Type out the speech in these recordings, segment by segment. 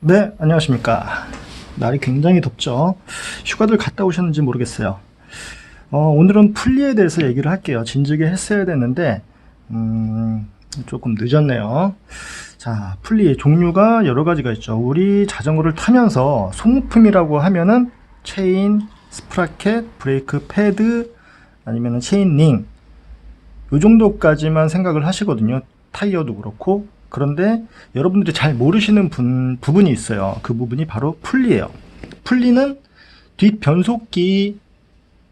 네, 안녕하십니까. 날이 굉장히 덥죠. 휴가들 갔다 오셨는지 모르겠어요. 오늘은 풀리에 대해서 얘기를 할게요. 진즉에 했어야 됐는데 조금 늦었네요. 자, 풀리 종류가 여러 가지가 있죠. 우리 자전거를 타면서 소모품이라고 하면은 체인, 스프라켓, 브레이크 패드, 아니면 체인 링, 요 정도까지만 생각을 하시거든요. 타이어도 그렇고. 그런데 여러분들이 잘 모르시는 부분이 있어요. 그 부분이 바로 풀리예요. 풀리는 뒷 변속기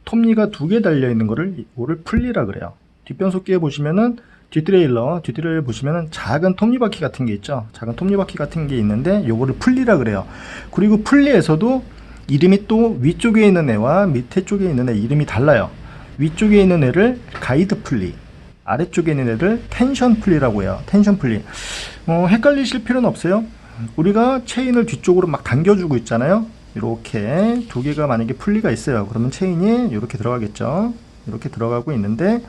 톱니가 2개 달려 있는 거를 이거를 풀리라 그래요. 뒷 변속기에 보시면은 뒷드레일러 보시면은 작은 톱니바퀴 같은 게 있죠. 작은 톱니바퀴 같은 게 있는데 요거를 풀리라 그래요. 그리고 풀리에서도 이름이 또 위쪽에 있는 애와 밑에 쪽에 있는 애 이름이 달라요. 위쪽에 있는 애를 가이드 풀리, 아래쪽에 있는 애를 텐션 풀리라고 해요. 텐션 풀리. 헷갈리실 필요는 없어요. 우리가 체인을 뒤쪽으로 막 당겨주고 있잖아요. 이렇게 2개가 만약에 풀리가 있어요. 그러면 체인이 이렇게 들어가겠죠. 이렇게 들어가고 있는데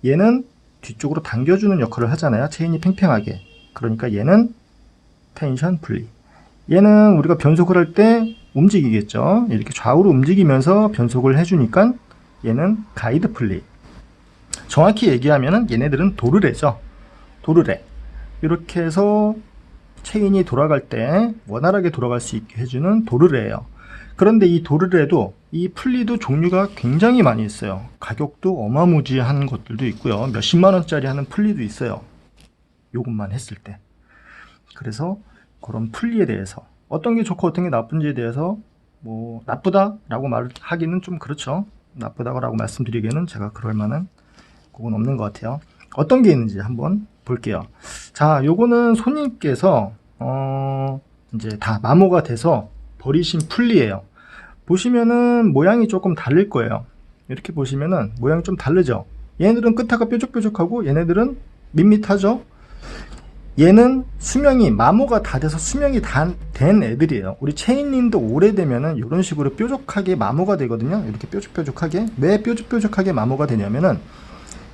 얘는 뒤쪽으로 당겨주는 역할을 하잖아요. 체인이 팽팽하게. 그러니까 얘는 텐션 풀리. 얘는 우리가 변속을 할 때 움직이겠죠. 이렇게 좌우로 움직이면서 변속을 해주니까 얘는 가이드 풀리. 정확히 얘기하면은 얘네들은 도르래죠. 도르래. 이렇게 해서 체인이 돌아갈 때 원활하게 돌아갈 수 있게 해주는 도르래예요. 그런데 이 도르래도 이 풀리도 종류가 굉장히 많이 있어요. 가격도 어마무지한 것들도 있고요. 몇십만 원짜리 하는 풀리도 있어요. 요것만 했을 때. 그래서 그런 풀리에 대해서 어떤 게 좋고 어떤 게 나쁜지에 대해서 뭐 나쁘다라고 말하기는 좀 그렇죠. 나쁘다고 말씀드리기에는 제가 그럴 만한 그건 없는 것 같아요. 어떤 게 있는지 한번 볼게요. 자, 요거는 손님께서 이제 다 마모가 돼서 버리신 풀리예요. 보시면은 모양이 조금 다를 거예요. 이렇게 보시면은 모양이 좀 다르죠. 얘네들은 끝에가 뾰족뾰족하고 얘네들은 밋밋하죠. 얘는 수명이 마모가 다 돼서 수명이 다 된 애들이에요. 우리 체인링도 오래되면은 이런 식으로 뾰족하게 마모가 되거든요. 이렇게 뾰족뾰족하게. 왜 뾰족뾰족하게 마모가 되냐면은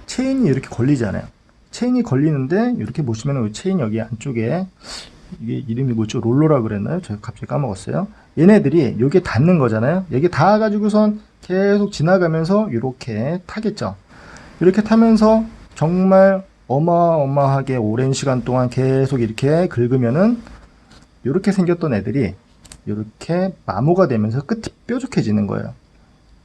체인이 이렇게 걸리잖아요. 체인이 걸리는데 이렇게 보시면 체인 여기 안쪽에 이게 이름이 뭐죠? 롤러라 그랬나요? 제가 갑자기 까먹었어요. 얘네들이 여기에 닿는 거잖아요. 여기 닿아가지고선 계속 지나가면서 이렇게 타겠죠. 이렇게 타면서 정말 어마어마하게 오랜 시간 동안 계속 이렇게 긁으면은 이렇게 생겼던 애들이 이렇게 마모가 되면서 끝이 뾰족해지는 거예요.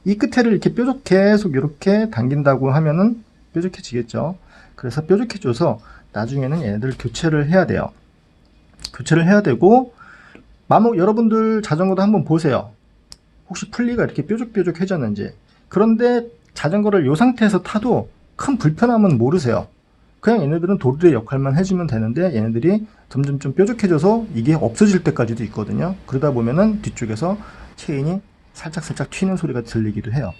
이 끝에를 이렇게 계속 이렇게 당긴다고 하면은 뾰족해지겠죠. 그래서 뾰족해져서 나중에는 얘네들 교체를 해야 돼요. 교체를 해야 되고 마모 여러분들 자전거도 한번 보세요. 혹시 풀리가 이렇게 뾰족뾰족해졌는지. 그런데 자전거를 이 상태에서 타도 큰 불편함은 모르세요. 그냥 얘네들은 도르의 역할만 해주면 되는데 얘네들이 점점 좀 뾰족해져서 이게 없어질 때까지도 있거든요. 그러다 보면은 뒤쪽에서 체인이 살짝살짝 튀는 소리가 들리기도 해요.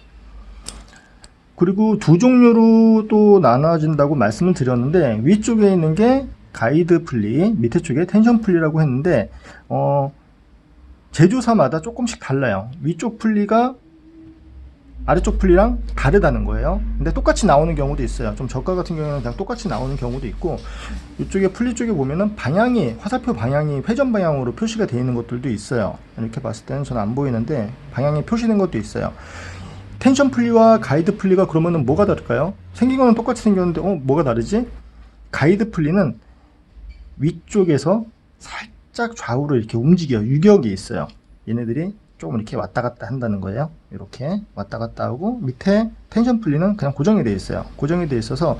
그리고 2종류로 또 나눠진다고 말씀을 드렸는데 위쪽에 있는 게 가이드 풀리, 밑에 쪽에 텐션 풀리라고 했는데 제조사마다 조금씩 달라요. 위쪽 풀리가 아래쪽 풀리랑 다르다는 거예요. 근데 똑같이 나오는 경우도 있어요. 좀 저가 같은 경우는 그냥 똑같이 나오는 경우도 있고 이쪽에 풀리 쪽에 보면은 방향이 화살표 방향이 회전 방향으로 표시가 되어 있는 것들도 있어요. 이렇게 봤을 때는 저는 안 보이는데 방향이 표시된 것도 있어요. 텐션 풀리와 가이드 풀리가 그러면은 뭐가 다를까요? 생긴 거는 똑같이 생겼는데 뭐가 다르지? 가이드 풀리는 위쪽에서 살짝 좌우로 이렇게 움직여요. 유격이 있어요. 얘네들이 조금 이렇게 왔다 갔다 한다는 거예요. 이렇게 왔다 갔다 하고 밑에 텐션 풀리는 그냥 고정이 되어 있어요. 고정이 되어 있어서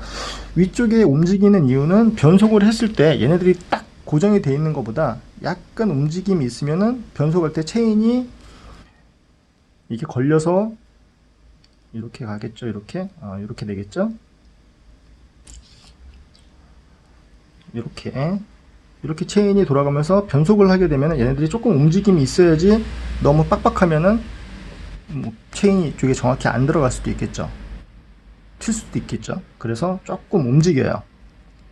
위쪽에 움직이는 이유는 변속을 했을 때 얘네들이 딱 고정이 되어 있는 것보다 약간 움직임이 있으면은 변속할 때 체인이 이렇게 걸려서 이렇게 가겠죠. 이렇게 이렇게 되겠죠. 이렇게 체인이 돌아가면서 변속을 하게 되면 얘네들이 조금 움직임이 있어야지 너무 빡빡하면은 체인이 이쪽에 정확히 안 들어갈 수도 있겠죠. 튈 수도 있겠죠. 그래서 조금 움직여요.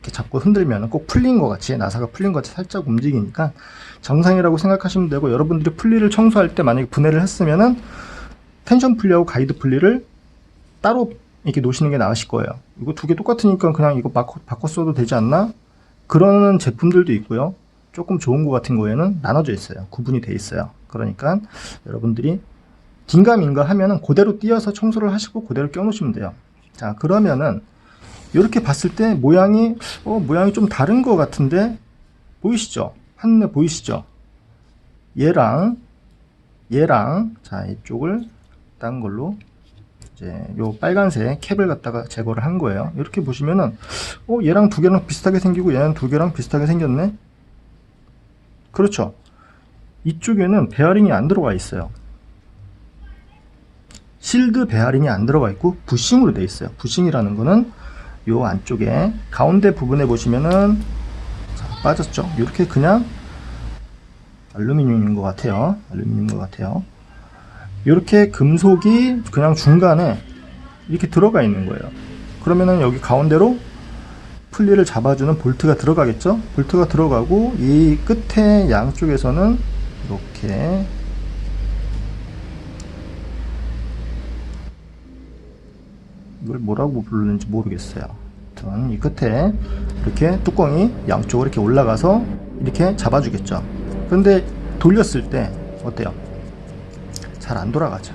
이렇게 잡고 흔들면 꼭 풀린 것 같이, 나사가 풀린 것 같이 살짝 움직이니까 정상이라고 생각하시면 되고, 여러분들이 풀리를 청소할 때 만약에 분해를 했으면은 텐션 풀리하고 가이드 풀리를 따로 이렇게 놓으시는 게 나으실 거예요. 이거 2개 똑같으니까 그냥 이거 바꿔 써도 되지 않나? 그런 제품들도 있고요. 조금 좋은 거 같은 거에는 나눠져 있어요. 구분이 돼 있어요. 그러니까 여러분들이 긴가민가 하면은 그대로 띄어서 청소를 하시고 그대로 껴놓으시면 돼요. 자, 그러면은 이렇게 봤을 때 모양이 좀 다른 것 같은데 보이시죠? 한눈에 보이시죠? 얘랑 자, 이쪽을 딴 걸로 이제 요 빨간색 캡을 갖다가 제거를 한 거예요. 이렇게 보시면은 얘랑 두 개랑 비슷하게 생기고 얘는 두 개랑 비슷하게 생겼네. 그렇죠? 이쪽에는 베어링이 안 들어가 있어요. 실드 베어링이 안 들어가 있고 부싱으로 되어 있어요. 부싱이라는 거는 요 안쪽에 가운데 부분에 보시면은 자, 빠졌죠? 이렇게 그냥 알루미늄인 것 같아요. 이렇게 금속이 그냥 중간에 이렇게 들어가 있는 거예요. 그러면은 여기 가운데로 풀리를 잡아주는 볼트가 들어가겠죠? 볼트가 들어가고 이 끝에 양쪽에서는 이렇게 이걸 뭐라고 부르는지 모르겠어요. 아무튼 이 끝에 이렇게 뚜껑이 양쪽으로 이렇게 올라가서 이렇게 잡아주겠죠. 그런데 돌렸을 때 어때요? 잘 안 돌아가죠.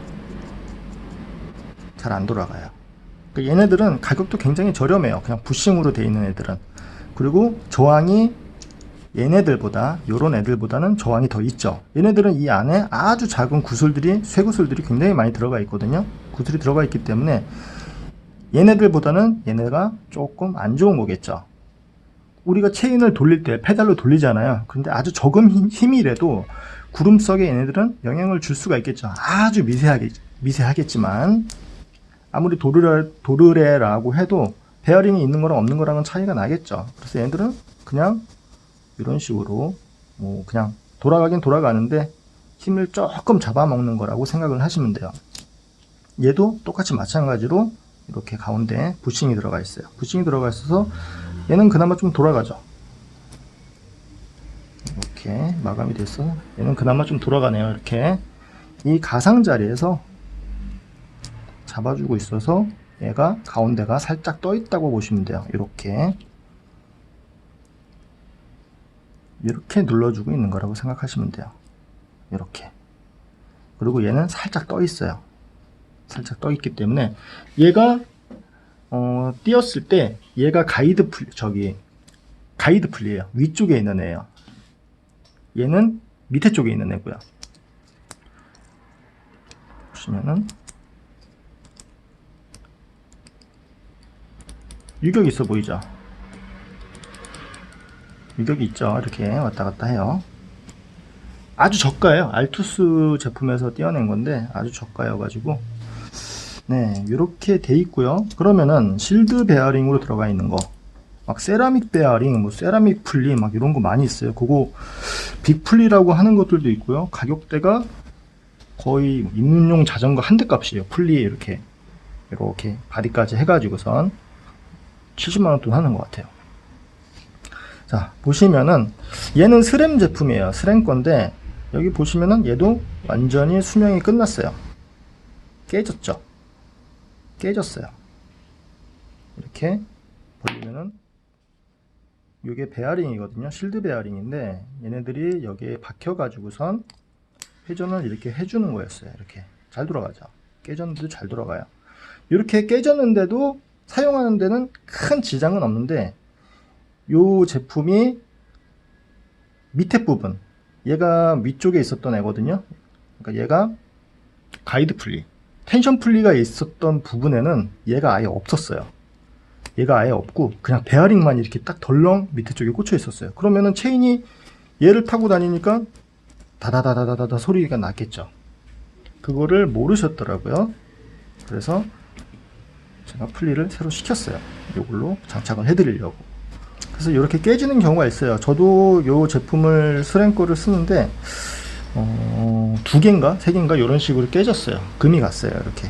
잘 안 돌아가요. 그러니까 얘네들은 가격도 굉장히 저렴해요. 그냥 부싱으로 되어 있는 애들은. 그리고 저항이 얘네들보다, 요런 애들보다는 저항이 더 있죠. 얘네들은 이 안에 아주 작은 구슬들이, 쇠구슬들이 굉장히 많이 들어가 있거든요. 구슬이 들어가 있기 때문에 얘네들보다는 얘네가 조금 안 좋은 거겠죠. 우리가 체인을 돌릴 때 페달로 돌리잖아요. 그런데 아주 적은 힘이라도 구름석에 얘네들은 영향을 줄 수가 있겠죠. 아주 미세하겠지만 아무리 도르래라고 해도 베어링이 있는 거랑 없는 거랑은 차이가 나겠죠. 그래서 얘네들은 그냥 이런 식으로 뭐 그냥 돌아가긴 돌아가는데 힘을 조금 잡아먹는 거라고 생각을 하시면 돼요. 얘도 똑같이 마찬가지로 이렇게 가운데 부싱이 들어가 있어요. 부싱이 들어가 있어서 얘는 그나마 좀 돌아가죠. 이렇게 마감이 돼서 얘는 그나마 좀 돌아가네요. 이렇게 이 가상자리에서 잡아주고 있어서 얘가 가운데가 살짝 떠 있다고 보시면 돼요. 이렇게 눌러주고 있는 거라고 생각하시면 돼요. 이렇게. 그리고 얘는 살짝 떠 있어요. 살짝 떠 있기 때문에 얘가 띄었을 때 얘가 가이드 풀리예요. 위쪽에 있는 애예요. 얘는 밑에 쪽에 있는 애고요. 보시면은 유격이 있어 보이죠? 유격이 있죠. 이렇게 왔다 갔다 해요. 아주 저가예요. 알투스 제품에서 띄어낸 건데 아주 저가여 가지고 네, 이렇게 돼 있고요. 그러면은 실드 베어링으로 들어가 있는 거, 막 세라믹 베어링, 뭐 세라믹 풀리, 막 이런 거 많이 있어요. 그거 빅풀리라고 하는 것들도 있고요. 가격대가 거의 입문용 자전거 한 대 값이에요. 풀리 이렇게 바디까지 해가지고선 70만 원 돈 하는 것 같아요. 자, 보시면은 얘는 스램 제품이에요. 스램 건데 여기 보시면은 얘도 완전히 수명이 끝났어요. 깨졌어요. 이렇게 보시면은 이게 베어링이거든요. 실드 베어링인데 얘네들이 여기에 박혀 가지고선 회전을 이렇게 해주는 거였어요. 이렇게 잘 돌아가죠. 깨졌는데도 잘 돌아가요. 이렇게 깨졌는데도 사용하는 데는 큰 지장은 없는데 이 제품이 밑에 부분, 얘가 위쪽에 있었던 애거든요. 그러니까 얘가 가이드 풀리, 텐션 풀리가 있었던 부분에는 얘가 아예 없었어요. 얘가 아예 없고 그냥 베어링만 이렇게 딱 덜렁 밑에 쪽에 꽂혀 있었어요. 그러면은 체인이 얘를 타고 다니니까 다다다다다다 소리가 났겠죠. 그거를 모르셨더라고요. 그래서 제가 풀리를 새로 시켰어요. 이걸로 장착을 해드리려고. 그래서 이렇게 깨지는 경우가 있어요. 저도 이 제품을 스램 거를 쓰는데 2개인가 3개인가 이런 식으로 깨졌어요. 금이 갔어요. 이렇게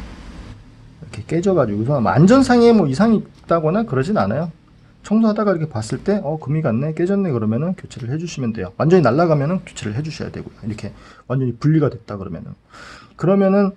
깨져가지고서 안전상에 뭐 이상이 있다거나 그러진 않아요. 청소하다가 이렇게 봤을 때 금이 갔네, 깨졌네 그러면은 교체를 해주시면 돼요. 완전히 날아가면은 교체를 해주셔야 되고요. 이렇게 완전히 분리가 됐다 그러면은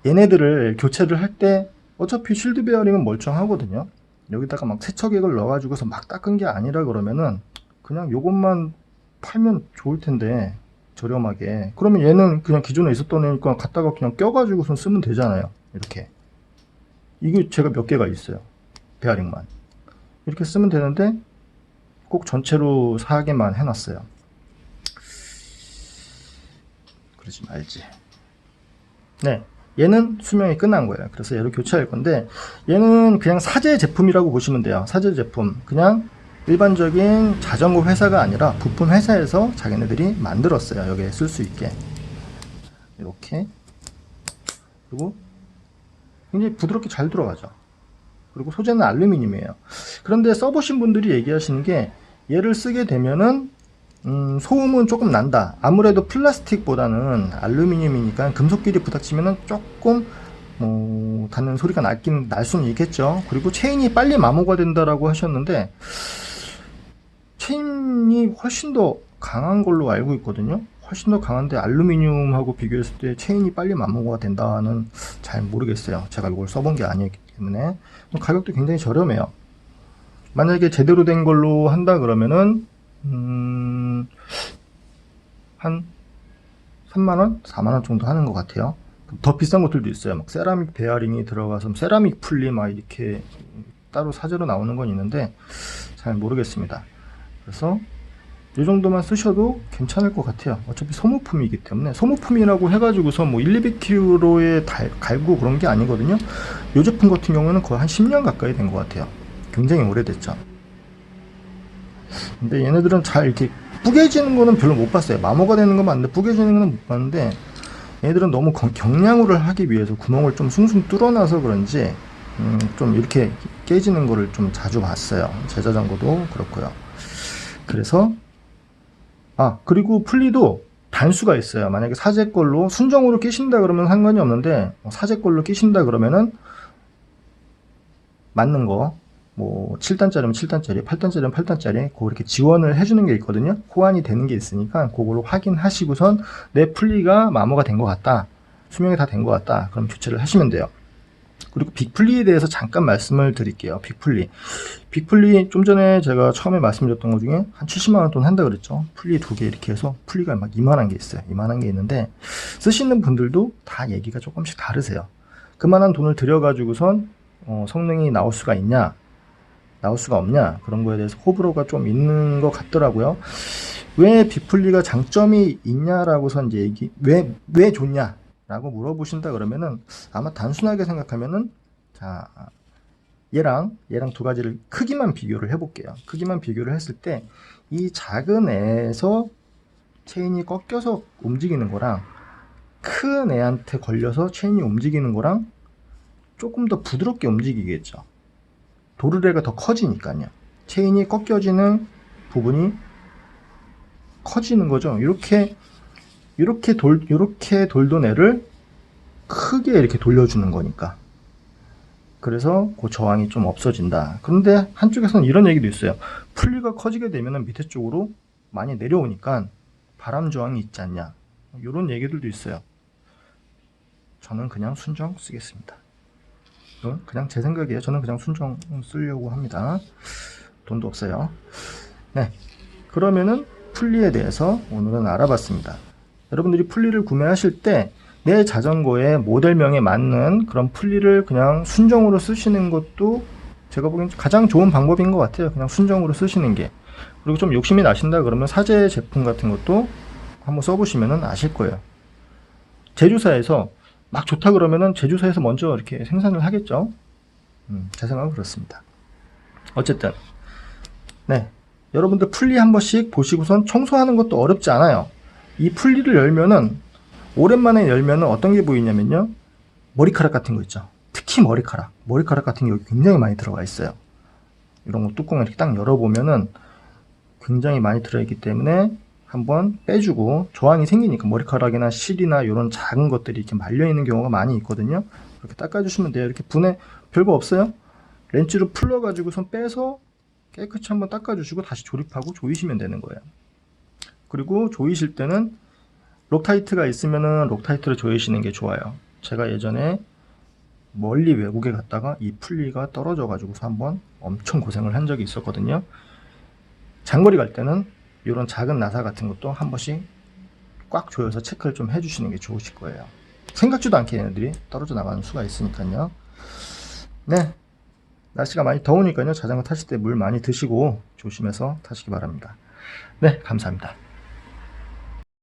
얘네들을 교체를 할 때 어차피 실드 베어링은 멀쩡하거든요. 여기다가 막 세척액을 넣어가지고서 막 닦은 게 아니라 그러면은 그냥 요것만 팔면 좋을 텐데, 저렴하게. 그러면 얘는 그냥 기존에 있었던 애니까 갖다가 그냥 껴가지고선 쓰면 되잖아요. 이렇게. 이게 제가 몇 개가 있어요. 베어링만. 이렇게 쓰면 되는데, 꼭 전체로 사게만 해놨어요. 그러지 말지. 네. 얘는 수명이 끝난 거예요. 그래서 얘를 교체할 건데, 얘는 그냥 사제 제품이라고 보시면 돼요. 사제 제품. 그냥 일반적인 자전거 회사가 아니라 부품 회사에서 자기네들이 만들었어요. 여기에 쓸 수 있게. 이렇게. 그리고 굉장히 부드럽게 잘 들어가죠. 그리고 소재는 알루미늄이에요. 그런데 써보신 분들이 얘기하시는 게, 얘를 쓰게 되면은 소음은 조금 난다. 아무래도 플라스틱보다는 알루미늄이니까 금속끼리 부닥치면은 조금 닿는 소리가 날 수는 있겠죠. 그리고 체인이 빨리 마모가 된다라고 하셨는데, 체인이 훨씬 더 강한 걸로 알고 있거든요. 훨씬 더 강한데 알루미늄하고 비교했을 때 체인이 빨리 마모가 된다는 잘 모르겠어요. 제가 이걸 써본 게 아니기 때문에. 가격도 굉장히 저렴해요. 만약에 제대로 된 걸로 한다 그러면은 한 3만원? 4만원 정도 하는 것 같아요. 더 비싼 것들도 있어요. 막 세라믹 베어링이 들어가서 세라믹 풀리 막 이렇게 따로 사제로 나오는 건 있는데 잘 모르겠습니다. 그래서 이 정도만 쓰셔도 괜찮을 것 같아요. 어차피 소모품이기 때문에. 소모품이라고 해가지고서 뭐 1, 200km에 갈고 그런 게 아니거든요. 이 제품 같은 경우는 거의 한 10년 가까이 된 것 같아요. 굉장히 오래됐죠. 근데 얘네들은 잘 이렇게 뿌개지는 거는 별로 못 봤어요. 마모가 되는 건 맞는데 뿌개지는 거는 못 봤는데, 얘네들은 너무 경량화를 하기 위해서 구멍을 좀 숭숭 뚫어놔서 그런지 좀 이렇게 깨지는 거를 좀 자주 봤어요. 제 자전거도 그렇고요. 그래서 그리고 풀리도 단수가 있어요. 만약에 사제 걸로 순정으로 끼신다 그러면 상관이 없는데, 사제 걸로 끼신다 그러면은 맞는 거, 뭐 7단짜리면 7단짜리, 8단짜리면 8단짜리 그렇게 지원을 해주는 게 있거든요. 호환이 되는 게 있으니까 그걸로 확인하시고선 내 풀리가 마모가 된 것 같다, 수명이 다 된 것 같다, 그럼 교체를 하시면 돼요. 그리고 빅풀리에 대해서 잠깐 말씀을 드릴게요. 빅풀리 좀 전에 제가 처음에 말씀드렸던 것 중에 한 70만원 돈 한다 그랬죠. 풀리 2개 이렇게 해서 풀리가 막 이만한 게 있어요. 이만한 게 있는데, 쓰시는 분들도 다 얘기가 조금씩 다르세요. 그만한 돈을 들여가지고선 성능이 나올 수가 있냐, 나올 수가 없냐, 그런 거에 대해서 호불호가 좀 있는 것 같더라고요. 왜 빅풀리가 장점이 있냐라고선 이제 왜 좋냐 라고 물어보신다 그러면은, 아마 단순하게 생각하면은, 자, 얘랑 두 가지를 크기만 비교를 해볼게요. 크기만 비교를 했을 때, 이 작은 애에서 체인이 꺾여서 움직이는 거랑 큰 애한테 걸려서 체인이 움직이는 거랑 조금 더 부드럽게 움직이겠죠. 도르래가 더 커지니까요. 체인이 꺾여지는 부분이 커지는 거죠. 이렇게 돌던 애를 크게 이렇게 돌려주는 거니까. 그래서 그 저항이 좀 없어진다. 그런데 한쪽에서는 이런 얘기도 있어요. 풀리가 커지게 되면 밑에 쪽으로 많이 내려오니까 바람 저항이 있지 않냐, 이런 얘기들도 있어요. 저는 그냥 순정 쓰겠습니다. 이건 그냥 제 생각이에요. 저는 그냥 순정 쓰려고 합니다. 돈도 없어요. 네, 그러면은 풀리에 대해서 오늘은 알아봤습니다. 여러분들이 풀리를 구매하실 때 내 자전거의 모델명에 맞는 그런 풀리를 그냥 순정으로 쓰시는 것도 제가 보기엔 가장 좋은 방법인 것 같아요. 그냥 순정으로 쓰시는 게. 그리고 좀 욕심이 나신다 그러면 사제 제품 같은 것도 한번 써보시면 아실 거예요. 제조사에서 막 좋다 그러면은 제조사에서 먼저 이렇게 생산을 하겠죠. 제 생각은 그렇습니다. 어쨌든 네, 여러분들 풀리 한 번씩 보시고선 청소하는 것도 어렵지 않아요. 이 풀리를 열면은, 오랜만에 열면은 어떤 게 보이냐면요, 머리카락 같은 거 있죠. 특히 머리카락 같은 게 여기 굉장히 많이 들어가 있어요. 이런 거 뚜껑을 이렇게 딱 열어보면은 굉장히 많이 들어있기 때문에 한번 빼주고, 저항이 생기니까 머리카락이나 실이나 이런 작은 것들이 이렇게 말려있는 경우가 많이 있거든요. 이렇게 닦아주시면 돼요. 이렇게 분해 별거 없어요. 렌치로 풀러가지고선 빼서 깨끗이 한번 닦아주시고 다시 조립하고 조이시면 되는 거예요. 그리고 조이실 때는 록타이트가 있으면은 록타이트로 조이시는 게 좋아요. 제가 예전에 멀리 외국에 갔다가 이 풀리가 떨어져 가지고서 한번 엄청 고생을 한 적이 있었거든요. 장거리 갈 때는 이런 작은 나사 같은 것도 한 번씩 꽉 조여서 체크를 좀 해주시는 게 좋으실 거예요. 생각지도 않게 얘네들이 떨어져 나가는 수가 있으니까요. 네, 날씨가 많이 더우니까요. 자전거 타실 때 물 많이 드시고 조심해서 타시기 바랍니다. 네, 감사합니다.